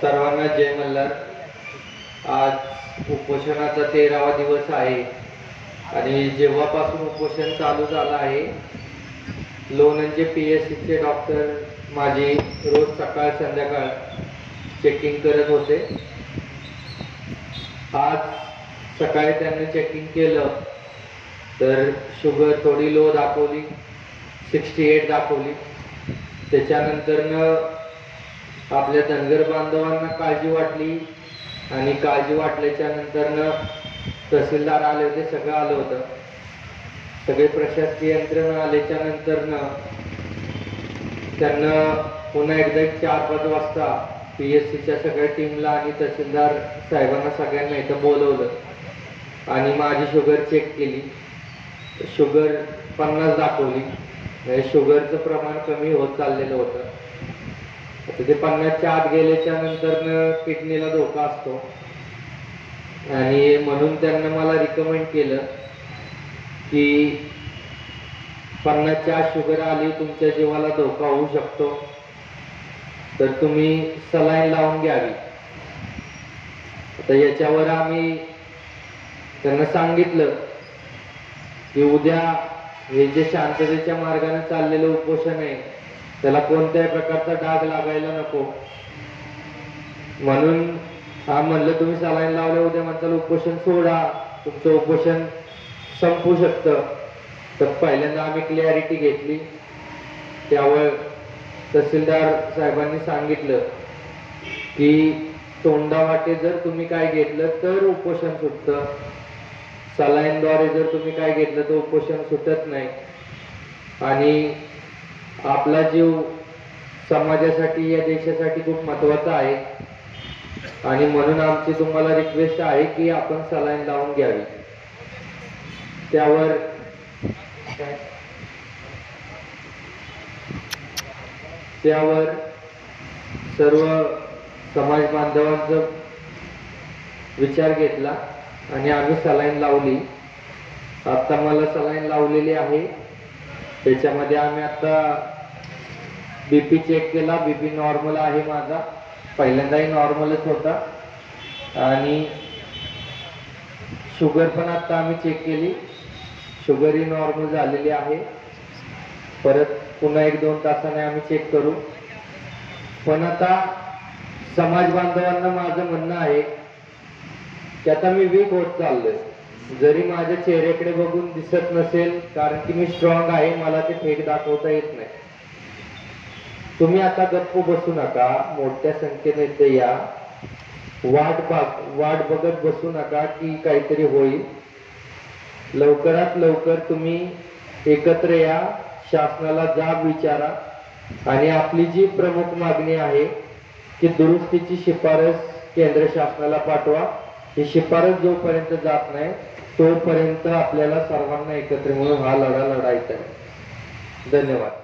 सर्वांना जय मल्हार। आज उपोषणाचा 13वा दिवस आहे आणि जेव्हापासून उपोषण चालू झालं आहे, लोणंदचे PSCचे डॉक्टर माझी रोज सकाळ संध्याकाळ चेकिंग करत होते। आज सकाळी त्यांनी चेकिंग केलं तर शुगर थोडी लो दाखवली, 68 दाखवली। त्याच्यानंतरनं आपल्या धनगर बांधवांना काळजी वाटली आणि काळजी वाटल्याच्या नंतरनं तहसीलदार आले होते, सगळं आलं होतं, सगळे प्रशासकीय यंत्रणा आल्याच्या नंतरनं त्यांना पुन्हा एकदा 4-5 वाजता PSCच्या सगळ्या टीमला आणि तहसीलदार साहेबांना सगळ्यांना इथं बोलवलं आणि माझी शुगर चेक केली। शुगर 50 दाखवली, म्हणजे शुगरचं प्रमाण कमी होत चाललेलं होतं। ते 50च्या आत गेल्याच्या नंतर किडनीला धोका असतो आणि म्हणून त्यांना मला रिकमेंड केलं की 50च्या आत शुगर आली, तुमच्या जीवाला धोका होऊ शकतो, तर तुम्ही सलाईन लावून घ्यावी। आता याच्यावर आम्ही त्यांना सांगितलं की उद्या हे जे शांततेच्या मार्गाने चाललेलं उपोषण आहे त्याला कोणत्याही प्रकारचा डाग लागायला नको, म्हणून म्हणलं तुम्ही सलाईन लावले, उद्या म्हणताल उपोषण सोडा, तुमचं उपोषण संपू शकतं। तर पहिल्यांदा आम्ही क्लॅरिटी घेतली। त्यावर तहसीलदार साहेबांनी सांगितलं की तोंडावाटे जर तुम्ही काय घेतलं तर उपोषण सुटतं, सलाईनद्वारे जर तुम्ही काय घेतलं तर उपोषण सुटत नाही आणि आपला जीव समाजासाठी या देशासाठी खूप महत्त्वाचा आहे आणि म्हणून आमची तुम्हाला रिक्वेस्ट आहे की आपण सलाईन लावून घ्यावी। त्यावर सर्व समाज बांधवांचा विचार घेतला आणि आम्ही सलाईन लावली। आता मला सलाईन लावलेली आहे, त्याच्यामध्ये आम्ही आता BP चेक केला, BP नॉर्मल आहे माझा, पहिल्यांदाही नॉर्मलच होता आणि शुगर पण आता आम्ही चेक केली, शुगरही नॉर्मल झालेली आहे। परत पुन्हा 1-2 तासाने आम्ही चेक करू। पण आता समाज बांधवांना माझं म्हणणं आहे की आता मी वीक होत चाललोय, जरी माझ्या चेहऱ्याकडे बघून दिसत नसेल, कारण की मी स्ट्रॉंग आहे, मला ते फेक दाखवता येत नाही। तुम्ही आता गप्प बसू नका, मोठ्या संख्येने इथे या, वाट बघत बसू नका की काहीतरी होईल। लवकरात लवकर तुम्ही एकत्र या, शासनाला जाब विचारा आणि आपली जी प्रमुख मागणी आहे की दुरुस्तीची शिफारस केंद्र शासनाला पाठवा। ही शिफारस जोपर्यंत जात नाही तोपर्यंत आपल्याला सर्वांना एकत्र मिळून हा लढा लढायचा आहे। धन्यवाद।